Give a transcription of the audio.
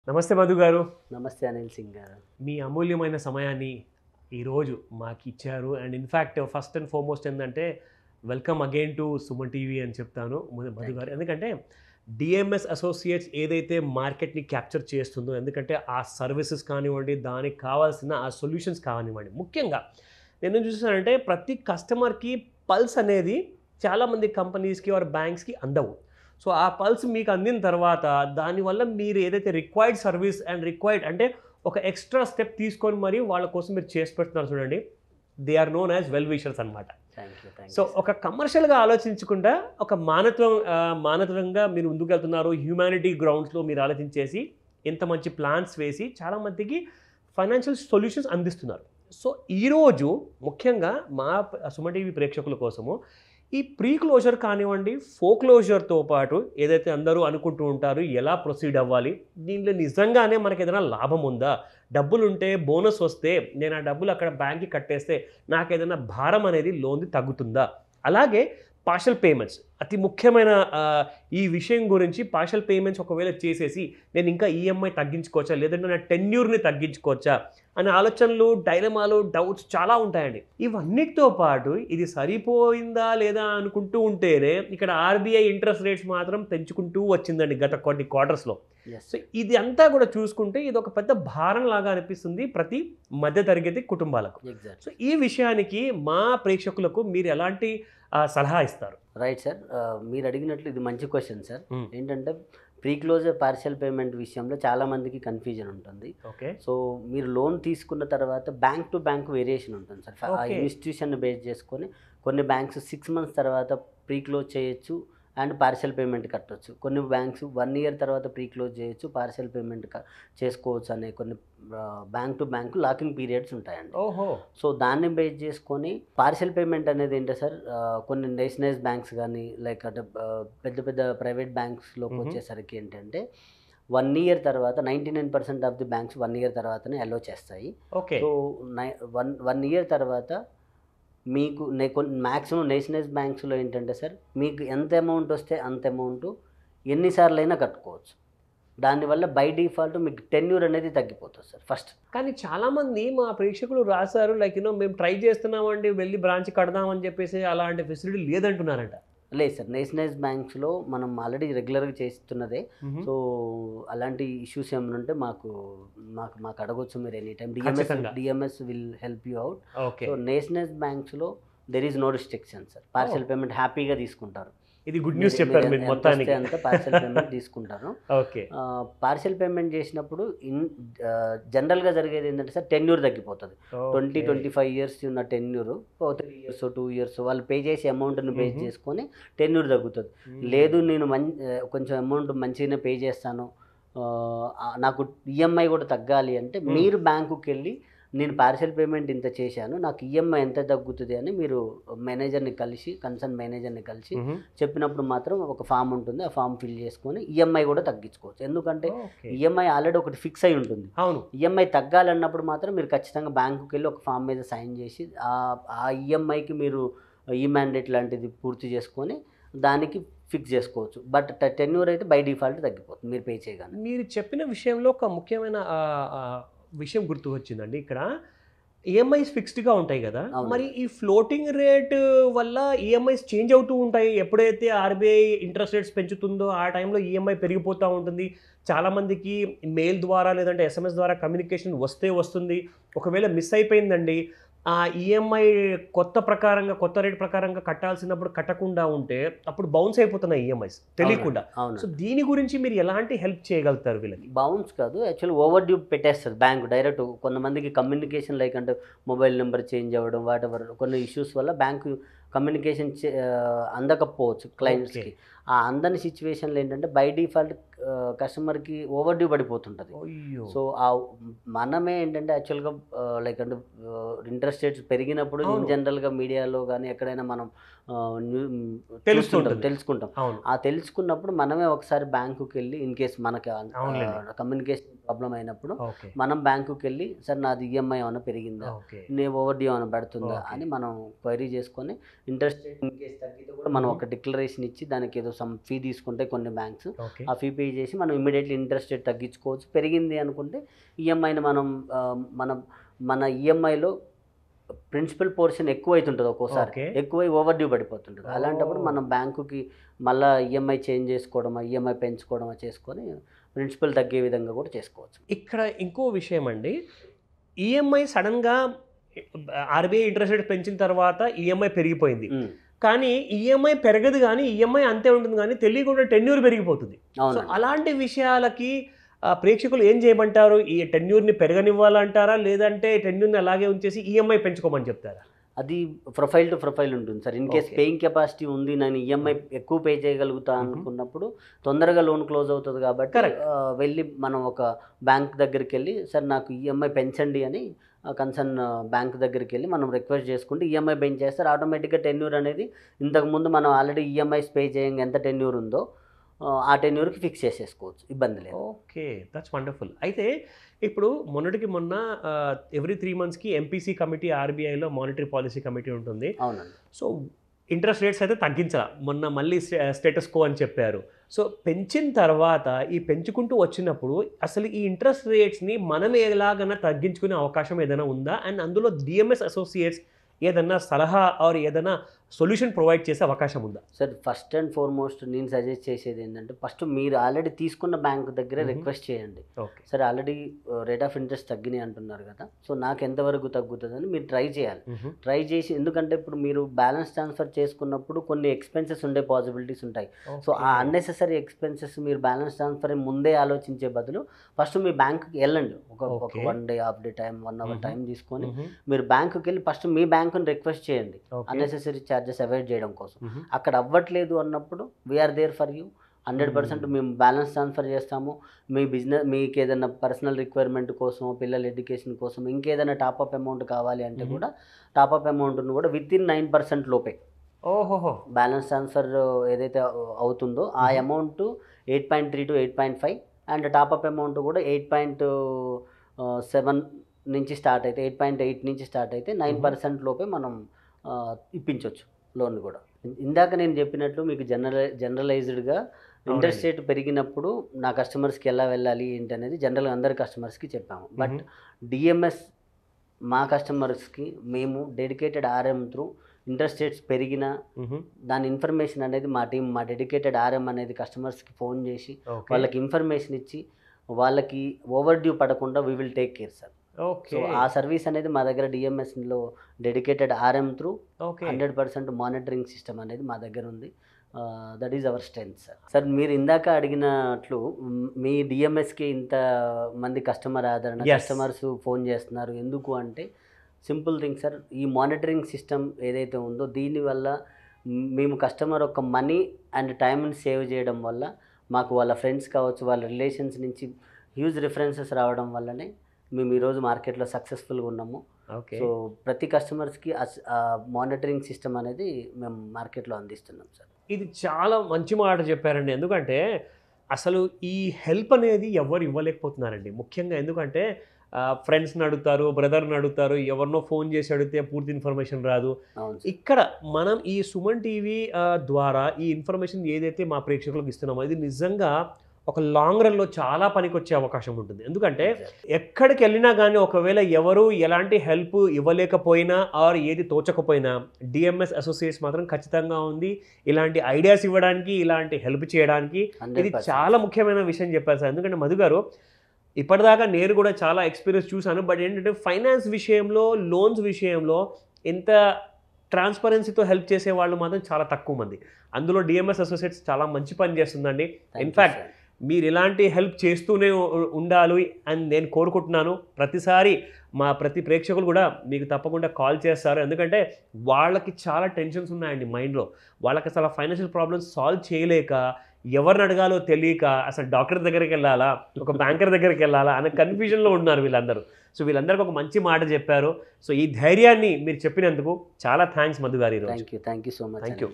నమస్తే మధు గారు. నమస్తే అనిల్ సింగ్ గారు. మీ అమూల్యమైన సమయాన్ని ఈరోజు మాకు ఇచ్చారు. And in fact first and foremost ఏంటంటే welcome again to Suman TV అని చెప్తాను మధు గారు. ఎందుకంటే డిఎంఎస్ అసోసియేట్స్ ఏదైతే మార్కెట్ని క్యాప్చర్ చేస్తుందో, ఎందుకంటే ఆ సర్వీసెస్ కానివ్వండి, దానికి కావాల్సిన ఆ సొల్యూషన్స్ కానివ్వండి, ముఖ్యంగా నేను చూసానంటే ప్రతి కస్టమర్కి పల్స్ అనేది చాలామంది కంపెనీస్కి ఆర్ బ్యాంక్స్కి అందవు. సో ఆ పల్స్ మీకు అందిన తర్వాత దానివల్ల మీరు ఏదైతే రిక్వైర్డ్ సర్వీస్ అండ్ రిక్వైర్డ్ అంటే ఒక ఎక్స్ట్రా స్టెప్ తీసుకొని మరి వాళ్ళ కోసం మీరు చేసి పెడుతున్నారు చూడండి, they are known as well wishers అనమాట. సో ఒక కమర్షియల్గా ఆలోచించకుండా ఒక మానవత్వంగా మీరు ముందుకు వెళ్తున్నారు. హ్యూమానిటీ గ్రౌండ్స్లో మీరు ఆలోచించేసి ఇంత మంచి ప్లాన్స్ వేసి చాలామందికి ఫైనాన్షియల్ సొల్యూషన్స్ అందిస్తున్నారు. సో ఈరోజు ముఖ్యంగా మా సుమన్ టీవీ ప్రేక్షకుల కోసము ఈ ప్రీ క్లోజర్ కానివ్వండి, ఫోక్లోజర్తో పాటు ఏదైతే అందరూ అనుకుంటూ ఉంటారు ఎలా ప్రొసీడ్ అవ్వాలి, దీనిలో నిజంగానే మనకి ఏదైనా లాభం ఉందా, డబ్బులు ఉంటే బోనస్ వస్తే నేను ఆ డబ్బులు అక్కడ బ్యాంక్కి కట్టేస్తే నాకు ఏదైనా భారం అనేది లోన్ది తగ్గుతుందా, అలాగే పార్షల్ పేమెంట్స్ అతి ముఖ్యమైన ఈ విషయం గురించి పార్షల్ పేమెంట్స్ ఒకవేళ చేసేసి నేను ఇంకా ఈఎంఐ తగ్గించుకోవచ్చా, లేదంటే నా టెన్యూర్ని తగ్గించుకోవచ్చా అనే ఆలోచనలు, డైలమాలు, డౌట్స్ చాలా ఉంటాయండి. ఇవన్నిటితో పాటు ఇది సరిపోయిందా లేదా అనుకుంటూ ఉంటేనే ఇక్కడ ఆర్బీఐ ఇంట్రెస్ట్ రేట్స్ మాత్రం పెంచుకుంటూ వచ్చిందండి గత కొన్ని క్వార్టర్స్లో. సో ఇది అంతా కూడా చూసుకుంటే ఇది ఒక పెద్ద భారం లాగా అనిపిస్తుంది ప్రతి మధ్యతరగతి కుటుంబాలకు. సో ఈ విషయానికి మా ప్రేక్షకులకు మీరు ఎలాంటి సలహా ఇస్తారు? రైట్ సార్, మీరు అడిగినట్లు ఇది మంచి క్వశ్చన్ సార్. ఏంటంటే ప్రీ క్లోజర్ పార్షియల్ పేమెంట్ విషయంలో చాలామందికి కన్ఫ్యూజన్ ఉంటుంది. ఓకే. సో మీరు లోన్ తీసుకున్న తర్వాత బ్యాంక్ టు బ్యాంక్ వేరియేషన్ ఉంటుంది సార్. ఆ ఇన్స్టిట్యూషన్ బేస్ చేసుకొని కొన్ని బ్యాంక్స్ 6 months తర్వాత ప్రీ క్లోజ్ చేయొచ్చు అండ్ పార్షియల్ పేమెంట్ కట్టవచ్చు. కొన్ని బ్యాంక్స్ 1 year తర్వాత ప్రీ క్లోజ్ చేయొచ్చు, పార్షియల్ పేమెంట్ చేసుకోవచ్చు అనే కొన్ని bank to bank locking periods ఉంటాయండి. ఓహో. సో దాన్ని బేస్ చేసుకొని పార్షియల్ పేమెంట్ అనేది ఏంటో సార్, కొన్ని నేషనలైజ్ బ్యాంక్స్ కానీ లైక్ అంటే పెద్ద పెద్ద ప్రైవేట్ బ్యాంక్స్లోకి వచ్చేసరికి ఏంటంటే 1 year తర్వాత 99% ఆఫ్ ది బ్యాంక్స్ 1 year తర్వాతనే అలో చేస్తాయి. ఓకే. సో 1 year తర్వాత మీకు మ్యాక్సిమం నేషనలైజ్ బ్యాంక్స్లో ఏంటంటే సార్, మీకు ఎంత అమౌంట్ వస్తే అంత అమౌంట్ ఎన్నిసార్లు అయినా కట్టుకోవచ్చు. దానివల్ల బై డిఫాల్ట్ మీకు టెన్యూర్ అనేది తగ్గిపోతుంది సార్ ఫస్ట్. కానీ చాలామంది మా ప్రేక్షకులు రాశారు లైక్ మేము ట్రై చేస్తున్నామండి, వెళ్ళి బ్రాంచ్ కడదామని చెప్పేసి అలాంటి ఫెసిలిటీ లేదంటున్నారంట. లేదు సార్, నేషనలైజ్ బ్యాంక్స్లో మనం ఆల్రెడీ రెగ్యులర్గా చేస్తున్నదే. సో అలాంటి ఇష్యూస్ ఏమైనా ఉంటే మాకు అడగొచ్చు మీరు any time. DMS will help you out. So nationalize బ్యాంక్స్లో there is no restriction sir. Partial payment హ్యాపీగా తీసుకుంటారు. ఇది గుడ్ న్యూస్ చెప్పారు మీరు మొత్తానికి. అంతా పార్షియల్ పేమెంట్ తీసుకుంటారు. ఓకే. పార్షియల్ పేమెంట్ చేసినప్పుడు జనరల్గా జరిగేది ఏంటంటే సార్, టెన్యూర్ తగ్గిపోతుంది. 20-25 years ఉన్న టెన్యూర్ 3 years 2 years వాళ్ళు పే చేసే అమౌంట్ని బేస్ చేసుకొని టెన్యూర్ తగ్గుతుంది. లేదు నేను కొంచెం అమౌంట్ మంచిగానే పే చేస్తాను, నాకు ఈఎంఐ కూడా తగ్గాలి అంటే మీరు బ్యాంకుకి వెళ్ళి నేను పార్షియల్ పేమెంట్ ఇంత చేశాను, నాకు ఈఎంఐ ఎంత తగ్గుతుంది అని మీరు కన్సర్న్ మేనేజర్ని కలిసి చెప్పినప్పుడు మాత్రం ఒక ఫామ్ ఉంటుంది. ఆ ఫామ్ ఫిల్ చేసుకొని ఈఎంఐ కూడా తగ్గించుకోవచ్చు. ఎందుకంటే ఈఎంఐ ఆల్రెడీ ఒకటి ఫిక్స్ అయి ఉంటుంది. ఈఎంఐ తగ్గాలన్నప్పుడు మాత్రం మీరు ఖచ్చితంగా బ్యాంకుకి వెళ్ళి ఒక ఫామ్ మీద సైన్ చేసి ఆ ఈఎంఐకి మీరు ఈ మ్యాండేట్ లాంటిది పూర్తి చేసుకొని దానికి ఫిక్స్ చేసుకోవచ్చు. బట్ టెన్యూర్ అయితే బై డిఫాల్ట్ తగ్గిపోతుంది మీరు పే చేయగానే. మీరు చెప్పిన విషయంలో ఒక ముఖ్యమైన విషయం గుర్తు వచ్చిందండి. ఇక్కడ ఈఎంఐస్ ఫిక్స్డ్గా ఉంటాయి కదా, మరి ఈ ఫ్లోటింగ్ రేట్ వల్ల ఈఎంఐస్ చేంజ్ అవుతూ ఉంటాయి. ఎప్పుడైతే ఆర్బీఐ ఇంట్రెస్ట్ రేట్స్ పెంచుతుందో ఆ టైంలో ఈఎంఐ పెరిగిపోతూ ఉంటుంది. చాలామందికి మెయిల్ ద్వారా లేదంటే ఎస్ఎంఎస్ ద్వారా కమ్యూనికేషన్ వస్తుంది. ఒకవేళ మిస్ అయిపోయిందండి, ఆ ఈఎంఐ కొత్త రేట్ ప్రకారంగా కట్టాల్సినప్పుడు కట్టకుండా ఉంటే అప్పుడు బౌన్స్ అయిపోతున్నాయి ఈఎంఐస్ తెలియకుండా. సో దీని గురించి మీరు ఎలాంటి హెల్ప్ చేయగలుగుతారు వీళ్ళకి? బౌన్స్ కాదు, యాక్చువల్లీ ఓవర్ డ్యూ పెట్టేస్తారు బ్యాంక్ డైరెక్ట్. కొంతమందికి కమ్యూనికేషన్ లైక్ అంటే మొబైల్ నెంబర్ చేంజ్ అవ్వడం, వాటెవర్ కొన్ని ఇష్యూస్ వల్ల బ్యాంకు కమ్యూనికేషన్ అందకపోవచ్చు క్లయింట్స్కి. ఆ అందని సిచ్యువేషన్లో ఏంటంటే బై డిఫాల్ట్ కస్టమర్కి ఓవర్ డ్యూ పడిపోతుంటుంది. సో మనమే ఏంటంటే యాక్చువల్గా లైక్ అంటే ఇంట్రెస్ట్ రేట్స్ పెరిగినప్పుడు ఇన్ జనరల్గా మీడియాలో కానీ ఎక్కడైనా మనం తెలుసుకుంటాం. ఆ తెలుసుకున్నప్పుడు మనమే ఒకసారి బ్యాంకుకి వెళ్ళి ఇన్ కేస్ మనకి కమ్యూనికేషన్ ప్రాబ్లం అయినప్పుడు మనం బ్యాంకుకి వెళ్ళి సార్ నాది ఈఎంఐ ఏమైనా పెరిగిందా, నేను ఓవర్ డ్యూ ఏమైనా పడుతుందా అని మనం క్వైరీ చేసుకొని ఇంట్రెస్ట్ రేట్ ఇన్ కేస్ తగ్గితే కూడా మనం ఒక డిక్లరేషన్ ఇచ్చి దానికి ఏదో సమ్ ఫీ తీసుకుంటే కొన్ని బ్యాంక్స్ ఆ ఫీ పే పే చేసి మనం ఇమీడియట్లీ ఇంట్రెస్ట్ రేట్ తగ్గించుకోవచ్చు. పెరిగింది అనుకుంటే ఈఎంఐని మనం మన ఈఎంఐలో ప్రిన్సిపల్ పోర్షన్ ఎక్కువ అవుతుంటుంది, ఒక్కోసారి ఎక్కువై ఓవర్ డ్యూ పడిపోతుంటుంది. అలాంటప్పుడు మనం బ్యాంకుకి మళ్ళీ ఈఎంఐ చేంజ్ చేసుకోవడమా, ఈఎంఐ పెంచుకోవడమా చేసుకొని ప్రిన్సిపల్ తగ్గే విధంగా కూడా చేసుకోవచ్చు. ఇక్కడ ఇంకో విషయం అండి, ఈఎంఐ సడన్గా ఆర్బీఐ ఇంట్రెస్ట్ రేట్ పెంచిన తర్వాత ఈఎంఐ పెరిగిపోయింది, కానీ ఈఎంఐ పెరగదు, కానీ ఈఎంఐ అంతే ఉంటుంది, కానీ తెలియకుండా టెన్యూర్ పెరిగిపోతుంది. సో అలాంటి విషయాలకి ప్రేక్షకులు ఏం చేయమంటారు? ఈ టెన్యూర్ని పెరగనివ్వాలంటారా, లేదంటే టెన్యూర్ని అలాగే ఉంచేసి ఈఎంఐ పెంచుకోమని చెప్తారా? అది ప్రొఫైల్ టు ప్రొఫైల్ ఉంటుంది sir. In case paying capacity ఉంది, నేను ఈఎంఐ ఎక్కువ పే చేయగలుగుతా అనుకున్నప్పుడు తొందరగా లోన్ క్లోజ్ అవుతుంది కాబట్టి వెళ్ళి మనం ఒక బ్యాంక్ దగ్గరికి వెళ్ళి, సార్ నాకు ఈఎంఐ పెంచండి అని కన్సర్న్ బ్యాంక్ దగ్గరికి వెళ్ళి మనం రిక్వెస్ట్ చేసుకుంటే ఈఎంఐ పెంచేస్తారు. ఆటోమేటిక్గా టెన్యూర్ అనేది ఇంతకుముందు మనం ఆల్రెడీ ఈఎంఐస్ పే చేయంగా ఎంత టెన్యూర్ ఉందో ఆ టెన్యూర్కి ఫిక్స్ చేసేసుకోవచ్చు, ఇబ్బంది లేదు. Okay, that's wonderful. అయితే ఇప్పుడు మొన్నటికి మొన్న ఎవ్రీ 3 monthsకి ఎంపీసీ కమిటీ, ఆర్బీఐలో మానిటరీ పాలసీ కమిటీ ఉంటుంది. అవునండి. సో ఇంట్రెస్ట్ రేట్స్ అయితే తగ్గించాల, మొన్న మళ్ళీ స్టేటస్ కో అని చెప్పారు. సో పెంచిన తర్వాత ఈ పెంచుకుంటూ వచ్చినప్పుడు అసలు ఈ ఇంట్రెస్ట్ రేట్స్ని మనం ఎలాగైనా తగ్గించుకునే అవకాశం ఏదైనా ఉందా? అండ్ అందులో డిఎంఎస్ అసోసియేట్స్ ఏదన్నా సలహా ఆర్ ఏదైనా సొల్యూషన్ ప్రొవైడ్ చేసే అవకాశం ఉందా? సార్ ఫస్ట్ అండ్ ఫార్మోస్ట్ నేను సజెస్ట్ చేసేది ఏంటంటే, ఫస్ట్ మీరు ఆల్రెడీ తీసుకున్న బ్యాంక్ దగ్గర రిక్వెస్ట్ చేయండి. సరే ఆల్రెడీ రేట్ ఆఫ్ ఇంట్రెస్ట్ తగ్గినాయి అంటున్నారు కదా, సో నాకు ఎంతవరకు తగ్గుతుందని మీరు ట్రై చేయాలి. ట్రై చేసి, ఎందుకంటే ఇప్పుడు మీరు బ్యాలెన్స్ ట్రాన్స్ఫర్ చేసుకున్నప్పుడు కొన్ని ఎక్స్పెన్సెస్ ఉండే పాసిబిలిటీస్ ఉంటాయి. సో ఆ అన్నెసెసరీ ఎక్స్పెన్సెస్ మీరు బ్యాలెన్స్ ట్రాన్స్ఫర్ ముందే ఆలోచించే బదులు ఫస్ట్ మీ బ్యాంకుకి వెళ్ళండి. ఒక 1 day, half day time, 1 hour time తీసుకొని మీరు బ్యాంకుకి వెళ్ళి ఫస్ట్ మీ బ్యాంకుని రిక్వెస్ట్ చేయండి అన్నెసెసరీ ఛార్జెస్ అవాయిడ్ చేయడం కోసం. అక్కడ అవ్వట్లేదు అన్నప్పుడు వీఆర్ దేర్ ఫర్ యూ, 100% మేము బ్యాలెన్స్ ట్రాన్స్ఫర్ చేస్తాము. మీ బిజినెస్, మీకు ఏదైనా పర్సనల్ రిక్వైర్మెంట్ కోసం, పిల్లల ఎడ్యుకేషన్ కోసం ఇంకేదైనా టాప్అప్ అమౌంట్ కావాలి అంటే కూడా టాప్అప్ అమౌంట్ను కూడా విత్ ఇన్ 9% లోపే బ్యాలెన్స్ ట్రాన్స్ఫర్ ఏదైతే అవుతుందో ఆ amount 8.3 to 8.5 and top-up amount కూడా 8.7 నుంచి స్టార్ట్ అయితే, 8.8 నుంచి స్టార్ట్ అయితే 9% లోపే మనం ఇప్పించవచ్చు లోన్ కూడా. ఇందాక నేను చెప్పినట్లు మీకు జనరలైజ్డ్గా ఇంట్రెస్ట్ రేట్ పెరిగినప్పుడు నా కస్టమర్స్కి ఎలా వెళ్ళాలి ఏంటి అనేది జనరల్గా అందరి కస్టమర్స్కి చెప్పాము. బట్ డిఎంఎస్ మా కస్టమర్స్కి మేము dedicated RM through interest rates పెరిగినా దాని ఇన్ఫర్మేషన్ అనేది మా టీం, మా డెడికేటెడ్ ఆర్ఎం అనేది కస్టమర్స్కి ఫోన్ చేసి వాళ్ళకి ఇన్ఫర్మేషన్ ఇచ్చి వాళ్ళకి ఓవర్ డ్యూ పడకుండా we will take care sir. So ఆ సర్వీస్ అనేది మా దగ్గర డిఎంఎస్లో dedicated RM through 100% monitoring system అనేది మా దగ్గర ఉంది. That is our strength sir. Sir మీరు ఇందాక అడిగినట్లు మీ డిఎంఎస్కి ఇంత మంది కస్టమర్ ఆదరణ, కస్టమర్స్ ఫోన్ చేస్తున్నారు ఎందుకు అంటే సింపుల్ థింగ్ సార్, ఈ మానిటరింగ్ సిస్టమ్ ఏదైతే ఉందో దీనివల్ల మేము కస్టమర్ యొక్క మనీ అండ్ టైంని సేవ్ చేయడం వల్ల మాకు వాళ్ళ ఫ్రెండ్స్ కావచ్చు, వాళ్ళ రిలేషన్స్ నుంచి హ్యూజ్ రిఫరెన్సెస్ రావడం వల్లనే మేము ఈరోజు మార్కెట్లో సక్సెస్ఫుల్గా ఉన్నాము. సో ప్రతి కస్టమర్స్కి మానిటరింగ్ సిస్టమ్ అనేది మేము మార్కెట్లో అందిస్తున్నాం సార్. ఇది చాలా మంచి మాట చెప్పారండి, ఎందుకంటే అసలు ఈ హెల్ప్ అనేది ఎవరు ఇవ్వలేకపోతున్నారండి ముఖ్యంగా. ఎందుకంటే ఫ్రెండ్స్ని అడుగుతారు, బ్రదర్ని అడుగుతారు, ఎవరినో ఫోన్ చేసి అడిగితే పూర్తి ఇన్ఫర్మేషన్ రాదు. ఇక్కడ మనం ఈ సుమన్ టీవీ ద్వారా ఈ ఇన్ఫర్మేషన్ ఏదైతే మా ప్రేక్షకులకు ఇస్తున్నామో ఇది నిజంగా ఒక లాంగ్ రన్లో చాలా పనికొచ్చే అవకాశం ఉంటుంది. ఎందుకంటే ఎక్కడికి వెళ్ళినా కానీ ఒకవేళ ఎవరు ఎలాంటి హెల్ప్ ఇవ్వలేకపోయినా ఆర్ ఏది తోచకపోయినా డిఎంఎస్ అసోసియేట్స్ మాత్రం ఖచ్చితంగా ఉంది ఇలాంటి ఐడియాస్ ఇవ్వడానికి, ఇలాంటి హెల్ప్ చేయడానికి. ఇది చాలా ముఖ్యమైన విషయం చెప్పారు సార్. ఎందుకంటే మధు గారు ఇప్పటిదాకా నేను కూడా చాలా ఎక్స్పీరియన్స్ చూశాను, బట్ ఏంటంటే ఫైనాన్స్ విషయంలో, లోన్స్ విషయంలో ఇంత ట్రాన్స్పరెన్సీతో హెల్ప్ చేసే వాళ్ళు మాత్రం చాలా తక్కువ మంది. అందులో డిఎంఎస్ అసోసియేట్స్ చాలా మంచి పని చేస్తుందండి. ఇన్ఫ్యాక్ట్ మీరు ఇలాంటి హెల్ప్ చేస్తూనే ఉండాలి అని నేను కోరుకుంటున్నాను. ప్రతిసారి మా ప్రతి ప్రేక్షకులు కూడా మీకు తప్పకుండా కాల్ చేస్తారు, ఎందుకంటే వాళ్ళకి చాలా టెన్షన్స్ ఉన్నాయండి మైండ్లో. వాళ్ళకి అసలు ఫైనాన్షియల్ ప్రాబ్లమ్స్ సాల్వ్ చేయలేక, ఎవరిని అడగాలో తెలియక, అసలు డాక్టర్ దగ్గరికి వెళ్ళాలా, ఒక బ్యాంకర్ దగ్గరికి వెళ్ళాలా అనే కన్ఫ్యూజన్లో ఉన్నారు వీళ్ళందరూ. సో వీళ్ళందరికీ ఒక మంచి మాట చెప్పారు. సో ఈ ధైర్యాన్ని మీరు చెప్పినందుకు చాలా థ్యాంక్స్ మధు గారు. Thank you so much. Thank you.